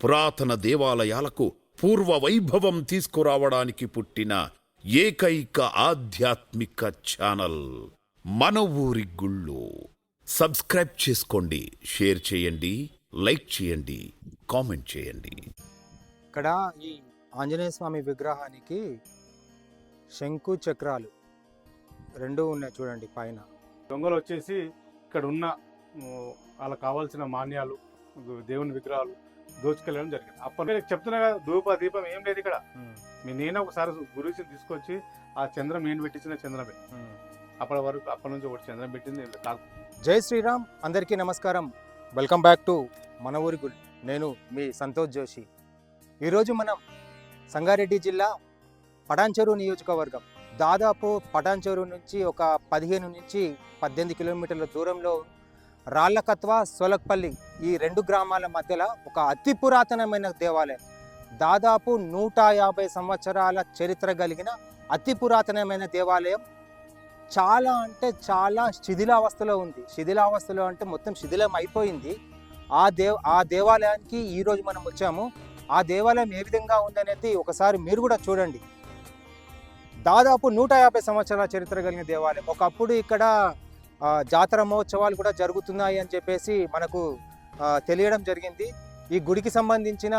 పురాతన దేవాలయాలకు పూర్వ వైభవం తీసుకురావడానికి పుట్టిన ఏకైక ఆధ్యాత్మిక ఛానల్ మన ఊరి గుళ్ళు. సబ్స్క్రైబ్ చేసుకోండి, షేర్ చేయండి, లైక్ చేయండి, కామెంట్ చేయండి. ఇక్కడ ఈ ఆంజనేయ స్వామి విగ్రహానికి శంకు చక్రాలు రెండు ఉన్నాయి చూడండి పైన. దొంగలు వచ్చేసి ఇక్కడ ఉన్న వాళ్ళకి కావాల్సిన మాన్యాలు, దేవుని విగ్రహాలు దోచుకెళ్ళడం జరిగింది. అప్పటి చెప్తున్నా కదా, ధూప దీపం ఏం లేదు ఇక్కడ. నేనే ఒకసారి గురువుని తీసుకొచ్చి ఆ చంద్రం ఏం పెట్టించిన చంద్రమే. అప్పటి నుంచి ఒకటి చంద్రం పెట్టింది. జై శ్రీరామ్, అందరికీ నమస్కారం. వెల్కమ్ బ్యాక్ టు మన ఊరి గుడి. నేను మీ సంతోష్ జోషి. ఈరోజు మనం సంగారెడ్డి జిల్లా పటాన్చెరు నియోజకవర్గం, దాదాపు పటాన్చెరు నుంచి ఒక 15 నుంచి 18 కిలోమీటర్ల దూరంలో రాళ్ళకత్వ, సోలక్పల్లి ఈ రెండు గ్రామాల మధ్యలో ఒక అతి పురాతనమైన దేవాలయం, దాదాపు 150 సంవత్సరాల చరిత్ర కలిగిన అతి పురాతనమైన దేవాలయం. చాలా అంటే చాలా శిథిలావస్థలో ఉంది. శిథిలావస్థలో అంటే మొత్తం శిథిలం అయిపోయింది. ఆ దేవాలయానికి ఈరోజు మనం వచ్చాము. ఆ దేవాలయం ఏ విధంగా ఉందనేది ఒకసారి మీరు కూడా చూడండి. దాదాపు 150 సంవత్సరాల చరిత్ర కలిగిన దేవాలయం. ఒకప్పుడు ఇక్కడ జాతర మహోత్సవాలు కూడా జరుగుతున్నాయి అని చెప్పేసి మనకు తెలియడం జరిగింది. ఈ గుడికి సంబంధించిన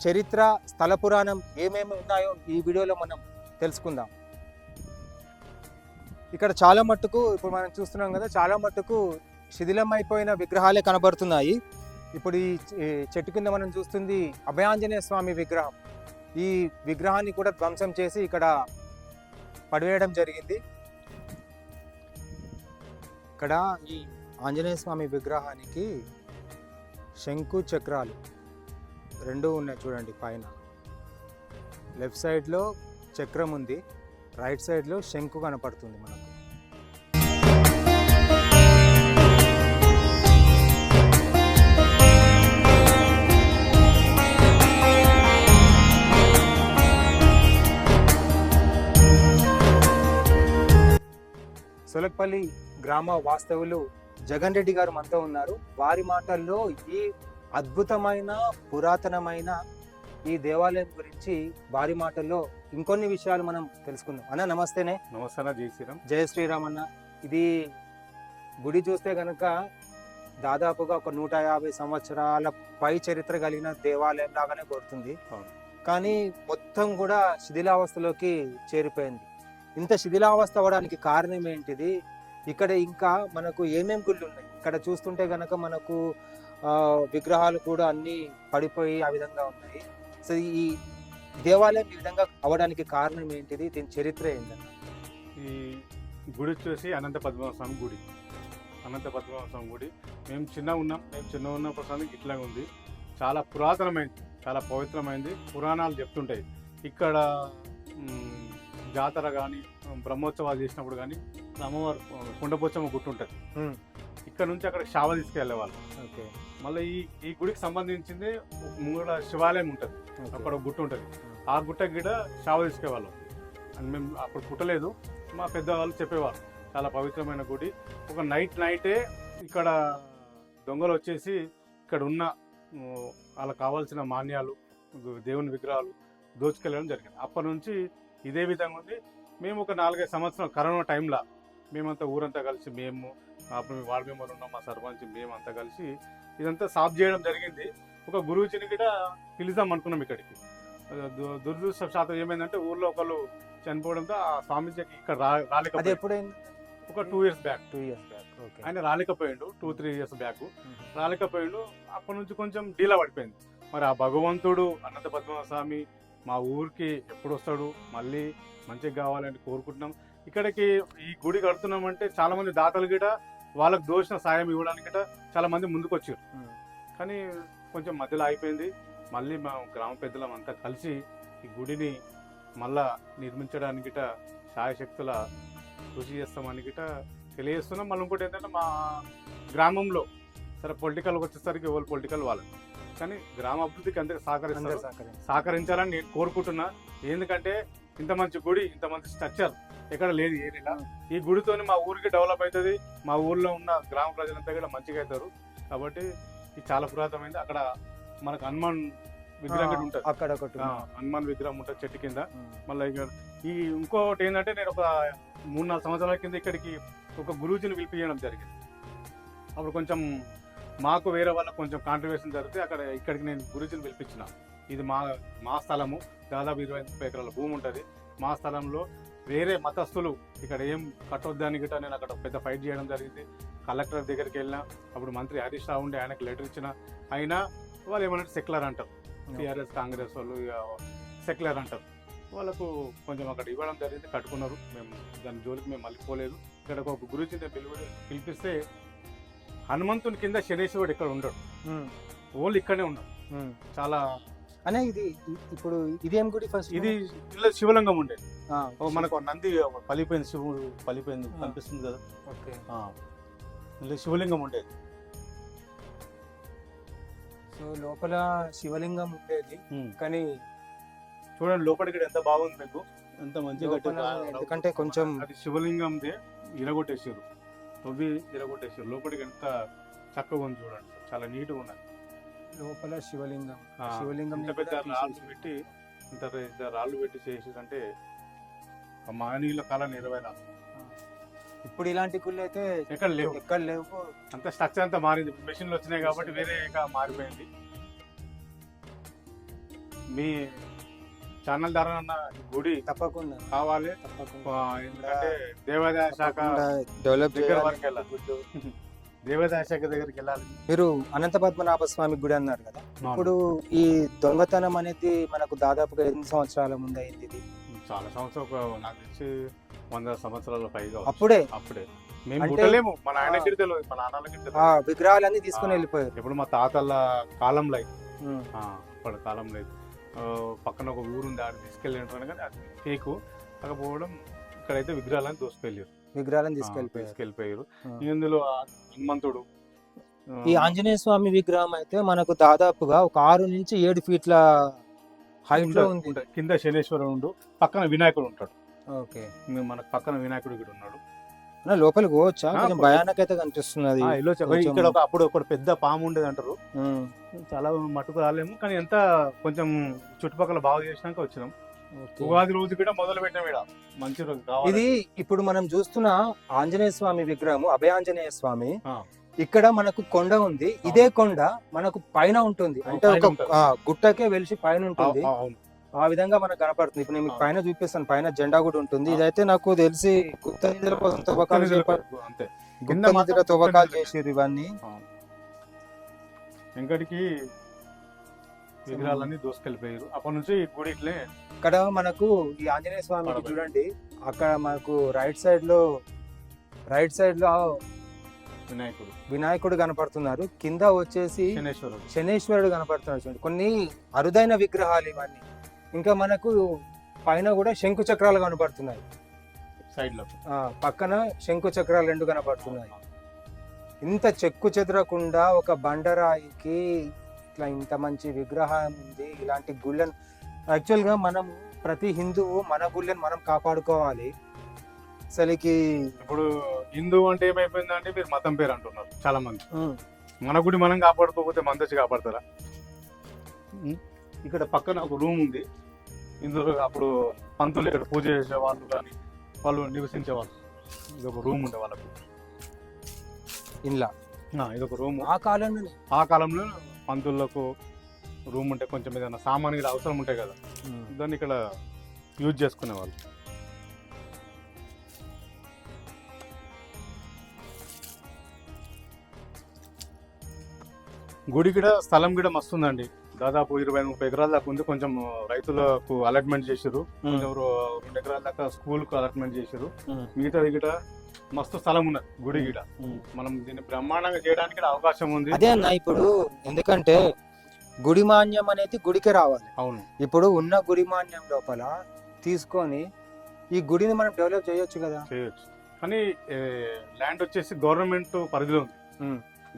చరిత్ర, స్థల పురాణం ఏమేమి ఉన్నాయో ఈ వీడియోలో మనం తెలుసుకుందాం. ఇక్కడ చాలా మట్టుకు ఇప్పుడు మనం చూస్తున్నాం కదా, చాలా మట్టుకు శిథిలం అయిపోయిన విగ్రహాలే కనబడుతున్నాయి. ఇప్పుడు ఈ చెట్టు కింద మనం చూస్తుంది అభయాంజనేయ స్వామి విగ్రహం. ఈ విగ్రహాన్ని కూడా ధ్వంసం చేసి ఇక్కడ పడివేయడం జరిగింది. ఇక్కడ ఈ ఆంజనేయ స్వామి విగ్రహానికి శంకు చక్రాలు రెండు ఉన్నాయి చూడండి పైన. లెఫ్ట్ సైడ్లో చక్రం ఉంది, రైట్ సైడ్లో శంకు కనపడుతుంది మనకు. సోలక్పల్లి గ్రామ వాస్తవులు జగన్ రెడ్డి గారు మనతో ఉన్నారు. వారి మాటల్లో ఈ అద్భుతమైన పురాతనమైన ఈ దేవాలయం గురించి వారి మాటల్లో ఇంకొన్ని విషయాలు మనం తెలుసుకుందాం. అన్న నమస్తేనే. నమస్తే, జై శ్రీరామ్. జయ శ్రీరామ్ అన్న. ఇది గుడి చూస్తే కనుక దాదాపుగా ఒక 150 సంవత్సరాల పై చరిత్ర కలిగిన దేవాలయం లాగానే కొడుతుంది. కానీ మొత్తం కూడా శిథిలావస్థలోకి చేరిపోయింది. ఇంత శిథిలావస్థ అవ్వడానికి కారణం ఏంటిది? ఇక్కడ ఇంకా మనకు ఏమేమి గుళ్ళు ఉన్నాయి? ఇక్కడ చూస్తుంటే కనుక మనకు విగ్రహాలు కూడా అన్నీ పడిపోయి ఆ విధంగా ఉన్నాయి. సో ఈ దేవాలయం ఈ విధంగా అవ్వడానికి కారణం ఏంటిది? దీని చరిత్ర ఏంటన్నా? ఈ గుడి వచ్చేసి అనంత పద్మనాభస్వామి గుడి. అనంత పద్మనాభస్వామి గుడి మేము చిన్న ఉన్నప్పుడు సమయం ఇట్లాగే ఉంది. చాలా పురాతనమైంది, చాలా పవిత్రమైంది. పురాణాలు చెప్తుంటాయి. ఇక్కడ జాతర కానీ, బ్రహ్మోత్సవాలు చేసినప్పుడు కానీ అమ్మవారు కుండపోచమ్మ గుట్టు ఉంటుంది. ఇక్కడ నుంచి అక్కడ శావ తీసుకెళ్లే వాళ్ళు. ఓకే. మళ్ళీ ఈ గుడికి సంబంధించింది ముంగడ శివాలయం ఉంటుంది, అక్కడ గుట్టు ఉంటుంది. ఆ గుట్ట గిడ శావ తీసుకెళ్ళేవాళ్ళం. అని మేము అప్పుడు పుట్టలేదు, మా పెద్దవాళ్ళు చెప్పేవాళ్ళు. చాలా పవిత్రమైన గుడి. ఒక నైటే ఇక్కడ దొంగలు వచ్చేసి ఇక్కడ ఉన్న వాళ్ళకి కావాల్సిన మాన్యాలు, దేవుని విగ్రహాలు దోచుకెళ్ళడం జరిగింది. అప్పటి నుంచి ఇదే విధంగా ఉంది. మేము ఒక 4-5 సంవత్సరాలు కరోనా టైంలో మేమంతా ఊరంతా కలిసి, మేము అప్పుడు వార్డు మెంబర్ ఉన్నాం, మా సర్పంచ్, మేమంతా కలిసి ఇదంతా సాఫ్ చేయడం జరిగింది. ఒక గురువుజిని కూడా పిలుద్దాం అనుకున్నాం ఇక్కడికి. దురదృష్టవశాత్తు ఏమైందంటే ఊర్లో ఒకళ్ళు చనిపోవడంతో ఆ స్వామీజీకి ఇక్కడ రాలేకపోయింది. ఒక 2 years బ్యాక్ ఆయన రాలేకపోయిండు. 2-3 years బ్యాక్ రాలేకపోయిండు. అప్పటి నుంచి కొంచెం డీలా పడిపోయింది. మరి ఆ భగవంతుడు అనంత పద్మనాభ స్వామి మా ఊరికి ఎప్పుడు వస్తాడు, మళ్ళీ మంచిగా కావాలని కోరుకుంటున్నాం. ఇక్కడికి ఈ గుడి కడుతున్నామంటే చాలా మంది దాతలు గిట వాళ్ళకి దోచిన సాయం ఇవ్వడానికి గిట చాలా మంది ముందుకు వచ్చారు. కానీ కొంచెం మధ్యలో అయిపోయింది. మళ్ళీ మా గ్రామ పెద్దలం అంతా కలిసి ఈ గుడిని మళ్ళా నిర్మించడానికి గిట శాయశక్తుల కృషి చేస్తామని గిట తెలియజేస్తున్నాం. మళ్ళీ ఇంకోటి ఏంటంటే మా గ్రామంలో సరే పొలిటికల్ వచ్చేసరికి ఎవరు పొలిటికల్ వాళ్ళు, కానీ గ్రామ అభివృద్ధికి అందరూ సహకరించాలని నేను కోరుకుంటున్నా. ఎందుకంటే ఇంత మంచి గుడి, ఇంత మంచి స్ట్రక్చర్ ఎక్కడ లేదు ఏరియాలో. ఈ గుడితోని మా ఊరికి డెవలప్ అవుతుంది, మా ఊర్లో ఉన్న గ్రామ ప్రజలంతా కూడా మంచిగా అవుతారు. కాబట్టి ఇది చాలా పురాతనమైంది. అక్కడ మనకు హనుమాన్ విగ్రహం కూడా ఉంటుంది. అక్కడ ఒకటి హనుమాన్ విగ్రహం ఉంటుంది చెట్టు కింద. మళ్ళీ ఇక్కడ ఈ ఇంకోటి ఏంటంటే నేను ఒక 3-4 సంవత్సరాల కింద ఇక్కడికి ఒక గురూజీని పిలిపించడం జరిగింది. అప్పుడు కొంచెం మాకు వేరే వాళ్ళకి కొంచెం కాంట్రిబ్యూషన్ జరిగితే ఇక్కడికి నేను గురూజీని పిలిపించిన. ఇది మా స్థలము, దాదాపు 25 ఎకరాల భూమి ఉంటుంది. మా స్థలంలో వేరే మతస్థులు ఇక్కడ ఏం కట్టొద్దని గిట్ట నేను అక్కడ పెద్ద ఫైట్ చేయడం జరిగింది. కలెక్టర్ దగ్గరికి వెళ్ళినా, అప్పుడు మంత్రి హరీష్ రావు ఉండి ఆయనకు లెటర్ ఇచ్చిన. అయినా వాళ్ళు ఏమన్నా సెక్యులర్ అంటారు, టీఆర్ఎస్ కాంగ్రెస్ వాళ్ళు సెక్యులర్ అంటారు. వాళ్ళకు కొంచెం అక్కడ ఇవ్వడం జరిగింది, కట్టుకున్నారు. మేము దాని జోలికి మేము మళ్ళీ పోలేదు. ఇక్కడ ఒక గురుజీని పిలిపిస్తే హనుమంతుని కింద శనేశ్వరుడు ఇక్కడ ఉండడు, ఓన్లీ ఇక్కడనే ఉండడు. చాలా అనే ఇది ఇప్పుడు ఇదేం గుడి ఫస్ట్? ఇది ఇలా శివలింగం ఉండేది. మనకు నంది పలిపోయింది, శివుడు పలిపోయింది కనిపిస్తుంది కదా. ఓకే, ఇలా శివలింగం ఉండేది. సో లోపల శివలింగం ఉండేది, కానీ చూడండి లోపలికి ఎంత బాగుంది మీకు, ఎంత మంచిగా కట్టారు. ఎందుకంటే కొంచెం అది శివలింగం ఇరగొట్టేసారు, తవ్వి ఇరగొట్టేసారు. లోపలికి ఎంత చక్కగా ఉంది చూడండి, చాలా నీట్గా ఉన్నది. లోపల శివలింగం శివలింగం ఇంత పెద్ద రాళ్ళు పెట్టి రాళ్ళు పెట్టి చేసేదంటే మహనీయుల కాలం నెరవేరాలి. ఇప్పుడు ఇలాంటి గుళ్ళు అయితే ఎక్కడ లేవు. అంత స్ట్రక్చర్ అంతా మారింది, మెషిన్లు వచ్చినాయి కాబట్టి వేరేగా మారిపోయింది. మీ ఛానల్ ద్వారా గుడి తప్పకుండా కావాలి, ఎందుకంటే దేవాదాయ శాఖ డెవలప్ దగ్గర వరకు వెళ్ళాలి, దేవాదాయ శాఖ దగ్గరికి వెళ్ళాలి. మీరు అనంత పద్మనాభ స్వామి గుడి అన్నారు కదా, ఇప్పుడు ఈ దొంగతనం అనేది మనకు దాదాపుగా ఎన్ని సంవత్సరాల ముందు అయింది? ఇది చాలా సంవత్సరాలు, నాకు తెలిసి 100 సంవత్సరాల పైగా. అప్పుడే మేము పుట్టలేము, మా నాయనకి తెలియదు, మా నాన్నలకి తెలియదు. విగ్రహాలన్నీ తీసుకుని వెళ్ళిపోయారు. ఇప్పుడు మా తాతల కాలంలో అప్పటి కాలంలో పక్కన ఒక ఊరు ఉంది, ఆడ తీసుకెళ్ళినట్టు కానీ అది కేకు కాకపోవడం. ఇక్కడైతే విగ్రహాలను తీసుకెళ్ళిపోయారు. ఇందులో హనుమంతుడు, ఈ ఆంజనేయ స్వామి విగ్రహం అయితే మనకు దాదాపుగా ఒక 6 నుంచి 7 ఫీట్ల హైట్ లో ఉంది. కింద శనేశ్వరుడు, పక్కన వినాయకుడు ఉంటాడు. ఓకే, మనకు పక్కన వినాయకుడు కూడా ఉన్నాడు. లోపలికి పోవచ్చా? కొంచెం భయానక అయితే కనిపిస్తున్నది. ఇక్కడ అప్పుడు ఒక పెద్ద పాము ఉండేది అంటారు, చాలా మటుకు రాలేము, కానీ ఎంత కొంచెం చుట్టుపక్కల బాగా చేసినాక వచ్చినాం. ఉగాది రోజు కూడా మొదలు పెట్టినాం ఇక్కడ, మంచి రోజు. ఇది ఇప్పుడు మనం చూస్తున్న ఆంజనేయ స్వామి విగ్రహం, అభయాంజనేయ స్వామి. ఇక్కడ మనకు కొండ ఉంది, ఇదే కొండ మనకు పైన ఉంటుంది, అంటే ఒక గుట్టకే వెలిసి పైన ఉంటుంది. ఆ విధంగా మనకు కనపడుతుంది. ఇప్పుడు నేను మీకు పైన చూపిస్తాను, పైన జెండా కూడా ఉంటుంది. ఇదైతే నాకు తెలిసి గుత్త నిధుల కోసం తవ్వకాలు చేసారు ఇవన్నీ. వెంకటికి విగ్రహాలన్నీ దోసుకెళ్ళిపోయారు. అప్పటి నుంచి గుడి ఇట్లే. ఇక్కడ మనకు ఈ ఆంజనేయ స్వామికి చూడండి, అక్కడ మనకు రైట్ సైడ్ లో వినాయకుడు కనపడుతున్నారు, కింద వచ్చేసి శనేశ్వరుడు కనపడుతున్నారు. చూడండి, కొన్ని అరుదైన విగ్రహాలు ఇవన్నీ. ఇంకా మనకు పైన కూడా శంకు చక్రాలు కనపడుతున్నాయి, సైడ్ లో పక్కన శంకు చక్రాలు 2 కనపడుతున్నాయి. ఇంత చెక్కు చెదరకుండా ఒక బండరాయికి ఇట్లా ఇంత మంచి విగ్రహం ఉంది. ఇలాంటి గుళ్ళను యాక్చువల్గా మనం ప్రతి హిందువు మన గుళ్ళని మనం కాపాడుకోవాలి. అసలుకి ఇప్పుడు హిందూ అంటే ఏమైపోయిందంటే మీరు మతం పేరు అంటున్నారు చాలా మంది. మన గుడి మనం కాపాడుకోకపోతే మన తెచ్చి కాపాడతారా? ఇక్కడ పక్కన ఒక రూమ్ ఉంది, ఇందులో అప్పుడు పంతులు ఇక్కడ పూజ చేసే వాళ్ళు కానీ వాళ్ళు నివసించే వాళ్ళు. ఇది ఒక రూమ్ ఉండే వాళ్ళకు ఇలా, ఇదొక రూమ్. ఆ కాలంలో పంతులకు రూమ్ ఉంటే కొంచెం ఏదైనా సామాన్ కూడా అవసరం ఉంటాయి కదా, దాన్ని ఇక్కడ యూజ్ చేసుకునే వాళ్ళు. గుడి కూడా స్థలం కూడా మస్తుందండి, దాదాపు 20-30 ఎకరాల దాకా ఉంది. కొంచెం రైతులకు అలాట్మెంట్ చేసారు, 2 ఎకరాల దాకా స్కూల్ కు అలాట్మెంట్ చేసారు. మిగతా గిట మస్తు స్థలం ఉన్నది గుడి గిట. మనం దీన్ని బ్రహ్మాండంగా చేయడానికి అవకాశం ఉంది. అదే అన్న, ఇప్పుడు ఎందుకంటే గుడి మాన్యం అనేది గుడికి రావాలి. అవును, ఇప్పుడు ఉన్న గుడి మాన్యం లోపల తీసుకొని ఈ గుడిని మనం డెవలప్ చేయొచ్చు కదా. చేయొచ్చు, కానీ ల్యాండ్ వచ్చేసి గవర్నమెంట్ పరిధిలో ఉంది.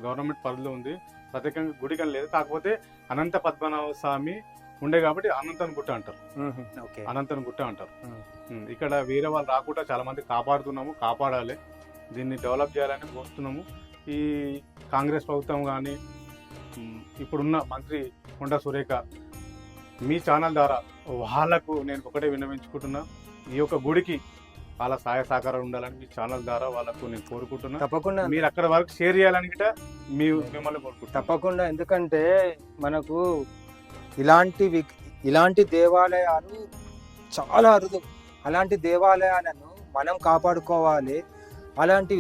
గవర్నమెంట్ పరిధిలో ఉంది, ప్రత్యేకంగా గుడి కానీ లేదు. కాకపోతే అనంత పద్మనాభ స్వామి ఉండే కాబట్టి అనంతన్ గుట్ట అంటారు. అనంతన్ గుట్ట అంటారు. ఇక్కడ వేరే వాళ్ళు రాకుండా చాలా మంది కాపాడాలి, దీన్ని డెవలప్ చేయాలని కోరుతున్నాము. ఈ కాంగ్రెస్ ప్రభుత్వం కానీ ఇప్పుడున్న మంత్రి కొండా సురేఖ మీ ఛానల్ ద్వారా వాళ్ళకు నేను ఒకటే విన్నవించుకుంటున్నా, ఈ యొక్క గుడికి వాళ్ళ సహాయ సహకారం ఉండాలని మీ ఛానల్ ద్వారా వాళ్ళకు నేను కోరుకుంటున్నా. తప్పకుండా మీరు అక్కడ వరకు షేర్ చేయాలని గిట్ట మిమ్మల్ని కోరుకుంటున్నా. తప్పకుండా, ఎందుకంటే మనకు ఇలాంటి దేవాలయాలు చాలా అరుదు. అలాంటి దేవాలయాలను మనం కాపాడుకోవాలి. అలాంటి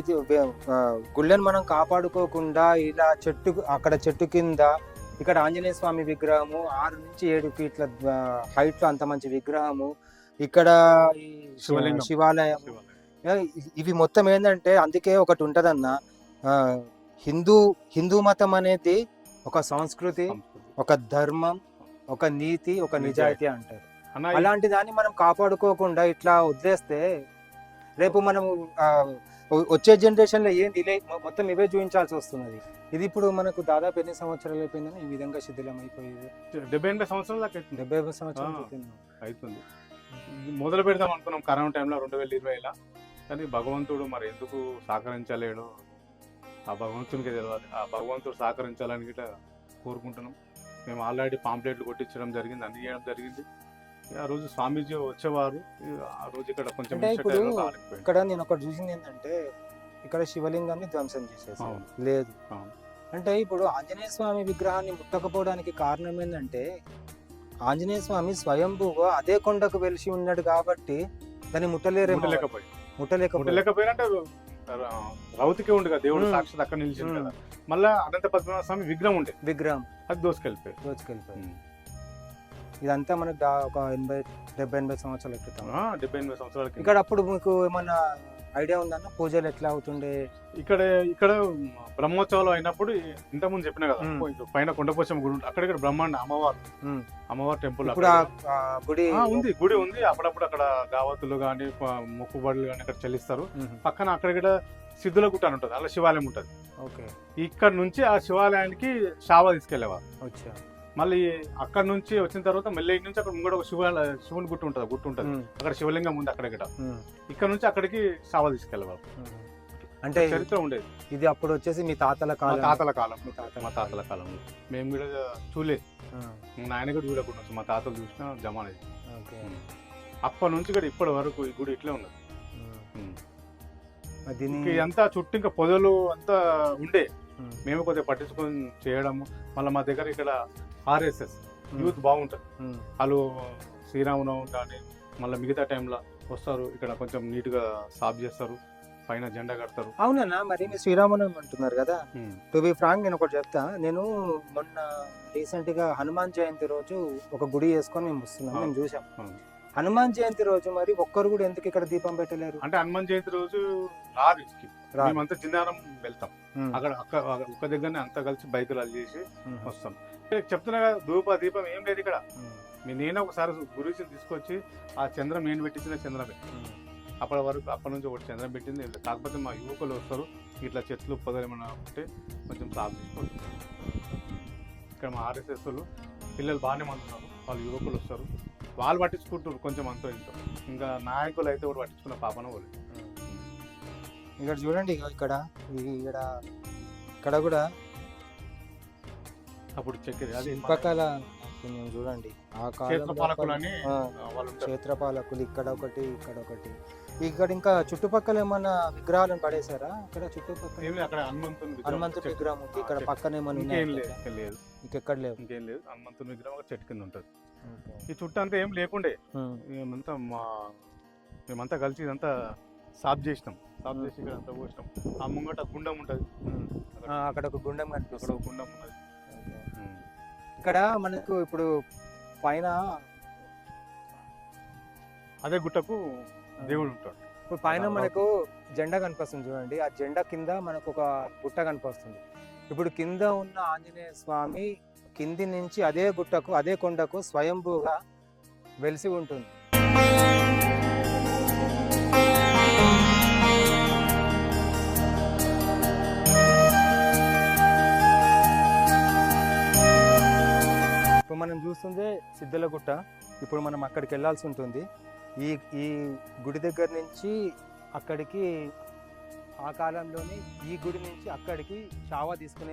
గుళ్ళను మనం కాపాడుకోకుండా ఇలా అక్కడ చెట్టు కింద ఇక్కడ ఆంజనేయ స్వామి విగ్రహము 6 నుంచి 7 ఫీట్ల హైట్ లో అంత మంచి విగ్రహము, ఇక్కడ ఈ శివాలయం, ఇవి మొత్తం ఏంటంటే అందుకే ఒకటి ఉంటదన్న, హిందూ మతం అనేది ఒక సంస్కృతి, ఒక ధర్మం, ఒక నీతి, ఒక నిజాయితీ అంటారు. అలాంటి దాన్ని మనం కాపాడుకోకుండా ఇట్లా వదిలేస్తే రేపు మనం వచ్చే జనరేషన్ లో ఏంది మొత్తం ఇవే చూపించాల్సి వస్తున్నది. ఇది ఇప్పుడు మనకు దాదాపు ఎన్ని సంవత్సరాలు అయిపోయిందని ఈ విధంగా శిథిలం అయిపోయింది? 70-80 సంవత్సరాలు దాకా 70 సంవత్సరాలు అవుతుంది. మొదలు పెడదాం అనుకున్నాం కరోనా టైంలో 2020లో, కానీ భగవంతుడు మరి ఎందుకు సహకరించలేడు, ఆ భగవంతునికి తెలియాలి. ఆ భగవంతుడు సహకరించాలని గిట్లా కోరుకుంటున్నాం. మేము ఆల్రెడీ పాంప్లెట్లు కొట్టించడం జరిగింది, అన్ని చేయడం జరిగింది. ఆ రోజు స్వామీజీ వచ్చేవారు, ఆ రోజు ఇక్కడ కొంచెం ఇప్పుడు ఇక్కడ నేను ఒకటి చూసింది ఏంటంటే, ఇక్కడ శివలింగాన్ని ధ్వంసం చేసేసారు లేదు అంటే, ఇప్పుడు ఆంజనేయ స్వామి విగ్రహాన్ని ముట్టకపోవడానికి కారణం ఏంటంటే, ఆంజనేయ స్వామి స్వయంభూగా అదే కొండకు వెలిసి ఉన్నాడు కాబట్టి దాన్ని ముట్టలేకపోయినంటే రౌతికే ఉండు కదా దేవుడు సాక్షాత్ అక్కడ నిలిచింది కదా. మళ్ళా అనంత పద్మనాభ స్వామి విగ్రహం అది దోసుకెళ్ళిపోయి ఇదంతా మనకు ఒక 70-80 సంవత్సరాల క్రితం. 70-80 సంవత్సరాల క్రితం. ఇక్కడ అప్పుడు మీకు ఏమన్నా ఐడియా ఉందన్న పూజలు ఎట్లా అవుతుండే? ఇక్కడ బ్రహ్మోత్సవాలు అయినప్పుడు ఇంతకుముందు చెప్పిన కదా, పైన కొండపోచమ్మ గుడి ఉంటుంది, అక్కడ బ్రహ్మాండ అమ్మవారు టెంపుల్ గుడి ఉంది. అప్పుడప్పుడు అక్కడ గావతులు కానీ మొక్కుబడులు కానీ అక్కడ చెల్లిస్తారు. పక్కన అక్కడ సిద్ధుల గుట్ట అని ఉంటుంది, అలా శివాలయం ఉంటుంది. ఇక్కడ నుంచి ఆ శివాలయానికి శావ తీసుకెళ్లేవారు. మళ్ళీ అక్కడ నుంచి వచ్చిన తర్వాత మళ్ళీ నుంచి అక్కడ ముంగడ ఒక శివుని గుట్టు ఉంటుంది, అక్కడ శివలింగం ఉంది అక్కడ. ఇక్కడ నుంచి అక్కడికి శావ తీసుకెళ్లేవారు. అంటే చరిత్ర ఉండేది. ఇది అప్పుడు వచ్చేసి మీ తాతల కాలం. మా తాతల కాలంలో మేము కూడా చూడలేదు, నాయన కూడా చూడకుండా మా తాతలు చూసినా జమానేది. అప్పటి నుంచి కూడా ఇప్పటి వరకు ఈ గుడి ఇట్లే ఉన్నది. అంతా చుట్టూ ఇంకా పొదలు అంతా ఉండే, మేము కొద్దిగా పట్టించుకొని చేయడము. మళ్ళీ మా దగ్గర ఇక్కడ RSS యూత్ బాగుంటుంది, వాళ్ళు శ్రీరామనవమి కానీ మళ్ళీ మిగతా టైంలో వస్తారు, ఇక్కడ కొంచెం నీట్ గా సాఫ్ చేస్తారు, పైన జెండా కడతారు. అవునన్నా, మరి మీరు శ్రీరామనవమి అంటున్నారు కదా, టు బి ఫ్రాంక్ నేను ఒకటి చెప్తా. నేను మొన్న రీసెంట్ గా హనుమాన్ జయంతి రోజు ఒక గుడి వేసుకొని మేము వస్తున్నాం, మేము చూసాం. హనుమాన్ జయంతి రోజు మరి ఒక్కరు కూడా ఎందుకు ఇక్కడ దీపం పెట్టలేరు? అంటే హనుమాన్ జయంతి రోజు రాదు, మేమంతా జిన్నారం వెళ్తాం, అక్కడ ఒక్క దగ్గరనే అంతా కలిసి బైకులు చేసి వస్తాం. చెప్తున్నా కదా, దీపం ఏం లేదు ఇక్కడ. నేను ఒకసారి గురించి తీసుకొచ్చి ఆ చంద్రం నేను పెట్టించిన చంద్రమే, అప్పటి నుంచి ఒకటి చంద్రం పెట్టింది. కాకపోతే మా యువకులు వస్తారు, ఇట్లా చెట్లు పొదలు ఏమైనా ఉంటే కొంచెం సాగు తీసుకుంటారు. ఇక్కడ మా RSS పిల్లలు బాగానే మందున్నారు, వాళ్ళు యువకులు వస్తారు, వాళ్ళు పట్టించుకుంటారు కొంచెం అంతో ఇంతో. ఇంకా నాయకులు అయితే కూడా పట్టించుకున్న పాపన వాళ్ళు. ఇక్కడ చూడండి, ఇక్కడ కూడా అప్పుడు శిల్పకళ చూడండి, ఆ క్షేత్రపాలకులు ఇక్కడ ఒకటి, ఇక్కడ ఒకటి, ఇక్కడ ఇంకా చుట్టుపక్కల ఏమన్నా విగ్రహాలను పడేశారా? ఇక్కడ చుట్టుపక్కల హనుమంతుడి విగ్రహం ఉంది, ఇక్కడ పక్కన ఏమన్నా లేదు, ఇంకెక్కడ లేవు, ఇంకేం లేదు. హనుమంతుడి విగ్రహం ఒక చెట్టు కింద ఉంటుంది. ఈ చుట్టూ అంతా ఏం లేకుండే, మేమంతా కలిసి ఇదంతా సాఫ్ చేసినాం, సాఫ్ చేసి ఇక్కడ అంతా పోసినాం. ఆ ముంగట గుండం ఉంటుంది, అక్కడ ఒక గుండం కనిపిస్తుంది, అక్కడ ఒక గుండం ఉంటుంది. ఇక్కడ మనకు ఇప్పుడు పైన అదే గుట్టకు దేవుడు ఉంటాడు. ఇప్పుడు పైన మనకు జెండా కనిపిస్తుంది చూడండి, ఆ జెండా కింద మనకు ఒక గుట్ట కనిపిస్తుంది. ఇప్పుడు కింద ఉన్న ఆంజనేయ స్వామి కింది నుంచి అదే గుట్టకు, అదే కొండకు స్వయంభూగా వెలిసి ఉంటుంది. ఇప్పుడు మనం చూస్తుందే సిద్ధల గుట్ట. ఇప్పుడు మనం అక్కడికి వెళ్ళాల్సి ఉంటుంది. ఈ గుడి దగ్గర నుంచి అక్కడికి ఆ కాలంలోనే ఈ గుడి నుంచి అక్కడికి షావా తీసుకొని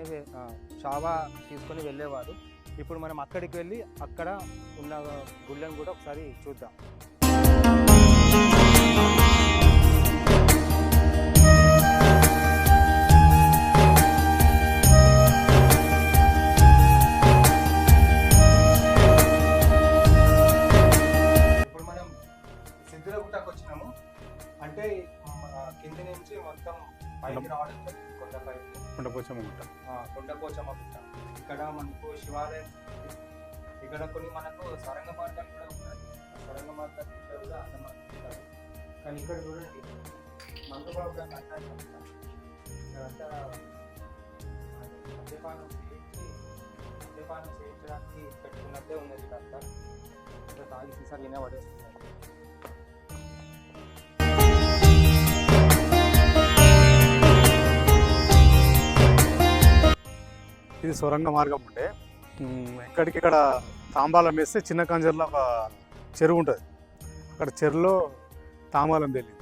వెళ్ళేవారు. ఇప్పుడు మనం అక్కడికి వెళ్ళి అక్కడ ఉన్న గుళ్ళను కూడా ఒకసారి చూద్దాం. ఇప్పుడు మనం సిద్ధిరగుట్టకు వచ్చినాము. అంటే కింది నుంచి మొత్తం పైకి రావడం జరిగింది. కొండపోచమ్మ గుట్ట. కొండపోచమ్మ గుట్ట. ఇక్కడ మనకు శివాలయం, ఇక్కడ కొన్ని మనకు సొరంగ మార్గాలు కూడా ఉన్నాయి. సొరంగ మార్గాలు కూడా అర్థమవుతారు. కానీ ఇక్కడ చూడండి మందుబాబు గారు ఇక్కడంతా మద్యపానం చేయించడానికి పెట్టుకున్నట్టే ఉన్నది. ఇదంతా ఇక్కడ తాగి సీసాలు వినే పడేస్తున్నారు. ఇది సొరంగ మార్గం ఉండే ఇక్కడ తాంబాలం వేస్తే చిన్న కంజర్లో ఒక చెరువు ఉంటుంది. అక్కడ చెరువులో తాంబాలం తెలియదు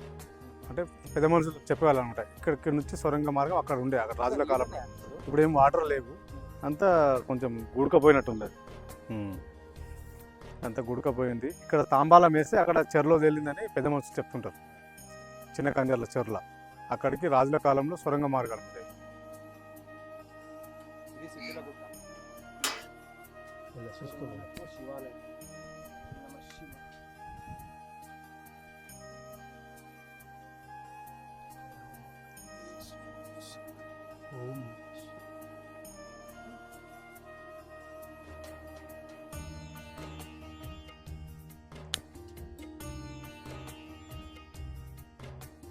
అంటే పెద్ద మనుషులు చెప్పేవాళ్ళు అనమాట. ఇక్కడి నుంచి సొరంగ మార్గం అక్కడ ఉండే, అక్కడ రాజుల కాలంలో. ఇప్పుడు ఏం వాటర్ లేవు, అంతా కొంచెం గుడకపోయినట్టుంది. అది అంతా గుడకపోయింది. ఇక్కడ తాంబాలం వేస్తే అక్కడ చెరువులో తేలిందని పెద్ద మనుషులు చెప్తుంటారు. చిన్న కంజర్ల చెరువుల అక్కడికి రాజుల కాలంలో సొరంగ మార్గాలు ఉంటాయి. శివాలయం.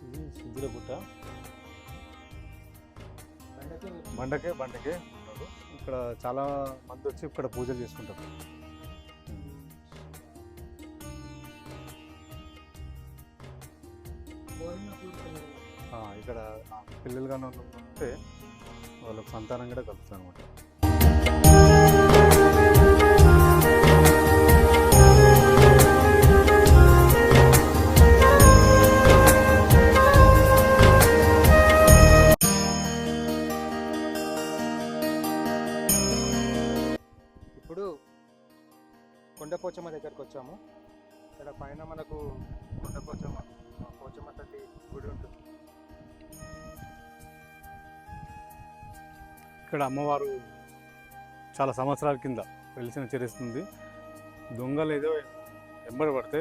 ఇది సిద్ధిరగుట్ట. బండకే ఉన్నారు. ఇక్కడ చాలా మంది వచ్చి ఇక్కడ పూజలు చేసుకుంటారు. ఇక్కడ పిల్లలుగా ఉంటే వాళ్ళకి సంతానం కూడా కలుగుతుంది అనమాట. ఇప్పుడు కొండపోచమ్మ దగ్గరకు వచ్చాము. ఇక్కడ పైన మనకు పోచమ్మ తల్లి గుడి ఉంటుంది. ఇక్కడ అమ్మవారు చాలా సంవత్సరాల కింద వెలిసిన చరిస్తుంది. దొంగలు ఏదో ఎంబడి పడితే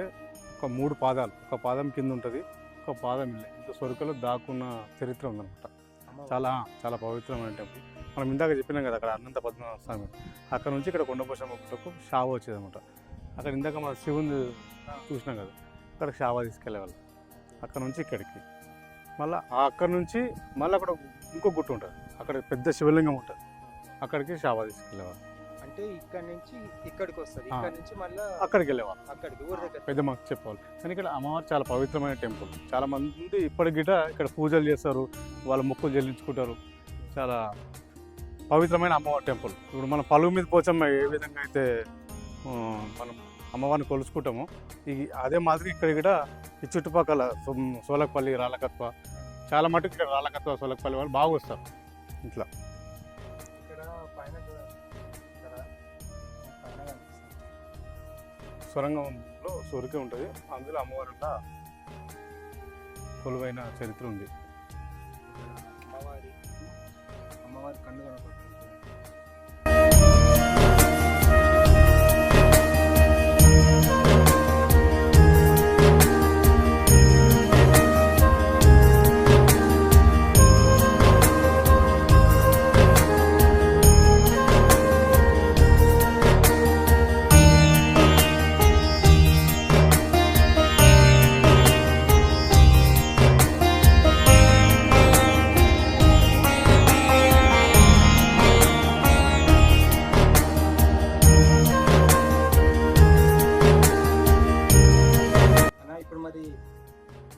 ఒక 3 పాదాలు, ఒక పాదం కింద ఉంటుంది, ఒక పాదం ఇల్లే ఇంత సొరుకలో దాక్కున్న చరిత్ర ఉందన్నమాట. చాలా చాలా పవిత్రమైన టెంపుల్. మనం ఇందాక చెప్పినాం కదా, అక్కడ అనంత పద్మనాభ స్వామి, అక్కడ నుంచి ఇక్కడ కొండపోచమ్మ గుట్టకు షావ వచ్చేది అనమాట. అక్కడ ఇందాక మన శివుని చూసినాం కదా, అక్కడ షావ తీసుకెళ్ళేవాళ్ళు. అక్కడ నుంచి ఇక్కడికి మళ్ళీ అక్కడ నుంచి మళ్ళీ అక్కడ ఇంకో గుట్ట ఉంటుంది, అక్కడ పెద్ద శివలింగం ఉంటుంది, అక్కడికి షావ తీసుకెళ్ళేవాళ్ళు. అంటే ఇక్కడ నుంచి ఇక్కడికి వస్తుంది, ఇక్కడ నుంచి మళ్ళీ అక్కడికి వెళ్ళేవాళ్ళు, అక్కడికి ఊరి దగ్గర పెద్ద మాకు చెప్పేవాళ్ళు. కానీ ఇక్కడ అమ్మవారు చాలా పవిత్రమైన టెంపుల్. చాలా మంది ఇప్పటికి ఇక్కడ పూజలు చేస్తారు, వాళ్ళ మొక్కులు చెల్లించుకుంటారు. చాలా పవిత్రమైన అమ్మవారి టెంపుల్. ఇప్పుడు మనం పలుగు మీద పోచమ్మ ఏ విధంగా అయితే మనం అమ్మవారిని కొలుసుకుంటామో, అదే మాదిరి ఇక్కడ ఈ చుట్టుపక్కల సోలకపల్లి, రాళ్ళకత్వ, చాలా మటుకు ఇక్కడ రాళ్ళకత్వ, సోలకపల్లి వాళ్ళు బాగా వస్తారు. ఇట్లా సొరంగంలో సొరికే ఉంటుంది, అందులో అమ్మవారి కొలువైన చరిత్ర ఉంది. అమ్మవారి కన్ను కనపడుతుంది.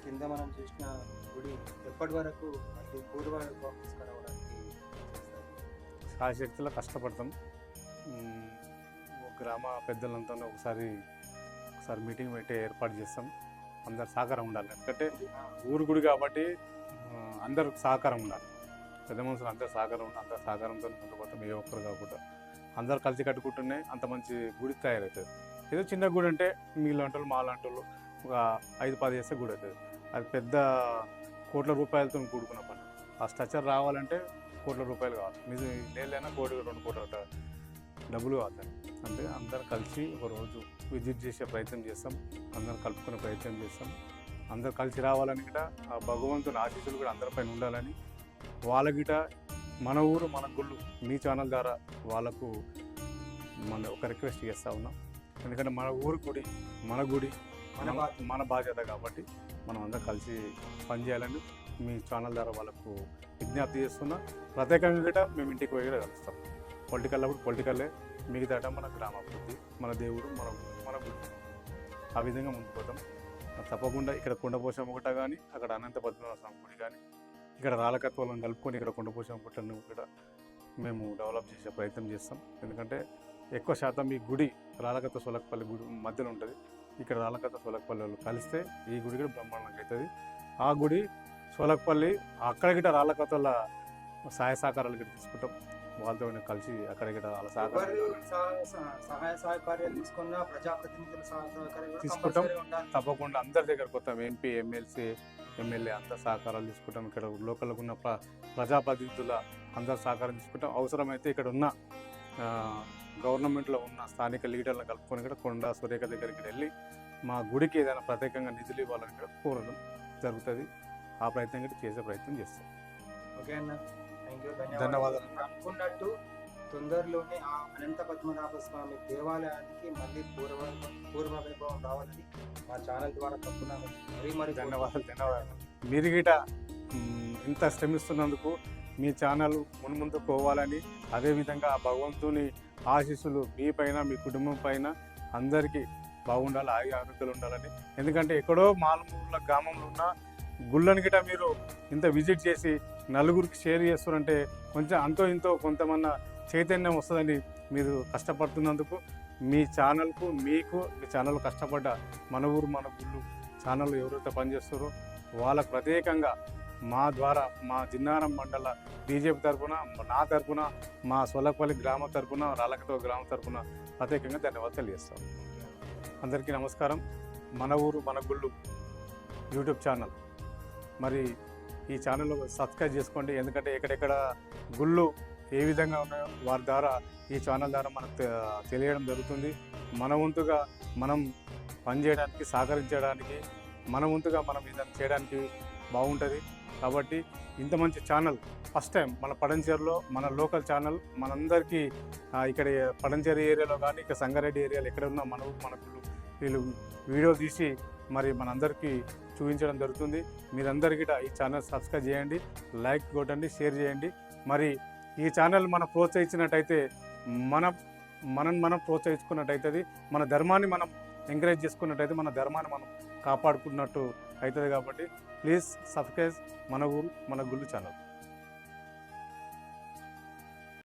కింద మనం చూసిన గుడి ఎప్పటి వరకు అంటే పూర్వ తీసుకురావడానికి శాశక్తిలో కష్టపడతాం. గ్రామ పెద్దలంతా ఒకసారి మీటింగ్ పెట్టి ఏర్పాటు చేస్తాం. అందరు సహకారం ఉండాలి. ఎందుకంటే ఊరు గుడి కాబట్టి అందరూ సహకారం ఉండాలి. పెద్ద మనుషులు అందరూ సహకారం ఉండాలి. అందరూ సహకారంతో ముందుకు పోతాం. ఏ ఒక్కరు కాకుండా అందరూ కలిసి కట్టుకుంటూనే అంత మంచి గుడి తయారవుతుంది. ఏదో చిన్న గుడి అంటే మీలాంటి వాళ్ళు మాలాంటి వాళ్ళు ఒక 5-10 చేస్తే గుడి అవుతుంది. అది పెద్ద కోట్ల రూపాయలతో కూడుకున్న పని. ఆ స్ట్రక్చర్ రావాలంటే కోట్ల రూపాయలు కావాలి. మీరు లేదైనా 1-2 కోట్ల డబ్బులు కావాలి. అంటే అందరం కలిసి ఒకరోజు విజిట్ చేసే ప్రయత్నం చేస్తాం. అందరం కలుపుకునే ప్రయత్నం చేస్తాం. అందరు కలిసి రావాలని గిట ఆ భగవంతుని ఆశీస్సులు కూడా అందరిపైన ఉండాలని వాళ్ళ గిట మన ఊరు మన గుళ్ళు మీ ఛానల్ ద్వారా వాళ్ళకు ఒక రిక్వెస్ట్ చేస్తూ ఉన్నాం. ఎందుకంటే మన ఊరు గుడి మన గుడి మన బాధ్యత కాబట్టి మనం అందరం కలిసి పనిచేయాలని మీ ఛానల్ ద్వారా వాళ్ళకు విజ్ఞప్తి చేస్తున్నా. ప్రత్యేకంగా గిట మేము ఇంటికి పోయి కూడా కలుస్తాం. పొలిటికల్ అప్పుడు పొలిటికల్లే, మిగతా మన గ్రామాభివృద్ధి మన దేవుడు మన గుడి ఆ విధంగా ముందుకు పోతాం. తప్పకుండా ఇక్కడ కొండపోశమ్మ గుట్ట కానీ అక్కడ అనంత పద్మనాభ స్వామి గుడి కానీ ఇక్కడ రాళ్ళకత్వాలను కలుపుకొని ఇక్కడ కొండపోశమ్మ గుట్టను కూడా మేము డెవలప్ చేసే ప్రయత్నం చేస్తాం. ఎందుకంటే ఎక్కువ శాతం ఈ గుడి రాళ్ళకత్వ సోలకపల్లి గుడి మధ్యలో ఉంటుంది. ఇక్కడ రాళ్ళకత్వ సోలకపల్లి కలిస్తే ఈ గుడి కూడా బ్రహ్మాండంగా అవుతుంది. ఆ గుడి సోలకపల్లి అక్కడ గిట్ట రాళ్ళకత్వల సహాయ సహకారాలు గిట్ట తీసుకుంటాం. వాళ్ళతో కలిసి అక్కడ గిట్ట వాళ్ళ సహాయ సహకార్యాలు తీసుకున్న ప్రజాప్రతినిధుల సహకారం తీసుకుంటాం. తప్పకుండా అందరి దగ్గరకు వస్తాం. ఎంపీ ఎమ్మెల్సీ ఎమ్మెల్యే అందరు సహకారాలు తీసుకుంటాం. ఇక్కడ లోకల్గా ఉన్న ప్రజాప్రతినిధుల అందరు సహకారం తీసుకుంటాం. అవసరమైతే ఇక్కడ ఉన్న గవర్నమెంట్లో ఉన్న స్థానిక లీడర్లను కలుపుకొని కూడా కొండా సురేఖ దగ్గరికి వెళ్ళి మా గుడికి ఏదైనా ప్రత్యేకంగా నిధులు ఇవ్వాలని కూడా కోరడం జరుగుతుంది. ఆ ప్రయత్నం కూడా చేసే ప్రయత్నం చేస్తాం. ఓకే అన్న, ధన్యవాదాలు. అనుకున్నట్టు తొందరలోనే ఆ అనంత పద్మనాభ స్వామి దేవాలయానికి మళ్ళీ పూర్వ వైభవం రావాలని మా ఛానల్ ద్వారా తప్పకుండా మరి ధన్యవాదాలు. మీరు గిట ఇంత శ్రమిస్తున్నందుకు మీ ఛానల్ ముందు పోవాలని, అదేవిధంగా ఆ భగవంతుని ఆశీస్సులు మీ పైన మీ కుటుంబం పైన అందరికీ బాగుండాలి, ఆరోగ్యాలు ఉండాలని. ఎందుకంటే ఎక్కడో మాలమూల గ్రామంలో ఉన్న గుళ్ళని గిట మీరు ఇంత విజిట్ చేసి నలుగురికి షేర్ చేస్తారంటే కొంచెం అంతో ఇంతో కొంతమన్నా చైతన్యం వస్తుందని మీరు కష్టపడుతున్నందుకు మీ ఛానల్కు మీకు మీ ఛానల్ కష్టపడ్డ మన ఊరు మన గుళ్ళు ఛానల్ ఎవరైతే పనిచేస్తారో వాళ్ళకు ప్రత్యేకంగా మా ద్వారా మా జిన్నారం మండల బీజేపీ తరఫున నా తరఫున మా సోలకపల్లి గ్రామ తరఫున రాళ్ళకతో గ్రామం తరఫున ప్రత్యేకంగా ధన్యవాదాలు తెలియజేస్తాం. అందరికీ నమస్కారం. మన ఊరు మన గుళ్ళు యూట్యూబ్ ఛానల్ మరి ఈ ఛానల్ సబ్స్క్రైబ్ చేసుకోండి. ఎందుకంటే ఎక్కడెక్కడ గుళ్ళు ఏ విధంగా ఉన్నాయో వారి ద్వారా ఈ ఛానల్ ద్వారా మనకు తెలియడం జరుగుతుంది. మన వంతుగా మనం పనిచేయడానికి సహకరించడానికి మన వంతుగా మనం ఇదంతా చేయడానికి బాగుంటుంది. కాబట్టి ఇంత మంచి ఛానల్ ఫస్ట్ టైం మన పడంచేరులో మన లోకల్ ఛానల్ మనందరికీ ఇక్కడ పడంచేరు ఏరియాలో కానీ ఇక్కడ సంగారెడ్డి ఏరియాలో ఎక్కడ ఉన్నా మన గుళ్ళు వీళ్ళు వీడియో తీసి మరి మనందరికీ చూపించడం జరుగుతుంది. మీరందరికీ ఈ ఛానల్ సబ్స్క్రైబ్ చేయండి, లైక్ కొట్టండి, షేర్ చేయండి. మరి ఈ ఛానల్ మనం ప్రోత్సహించినట్టయితే మనం ప్రోత్సహించుకున్నట్టయితుంది. మన ధర్మాన్ని మనం ఎంకరేజ్ చేసుకున్నట్టయితే మన ధర్మాన్ని మనం కాపాడుకున్నట్టు అవుతుంది. కాబట్టి ప్లీజ్ సబ్స్క్రైబ్ మన ఊరు మన గుళ్ళు ఛానల్.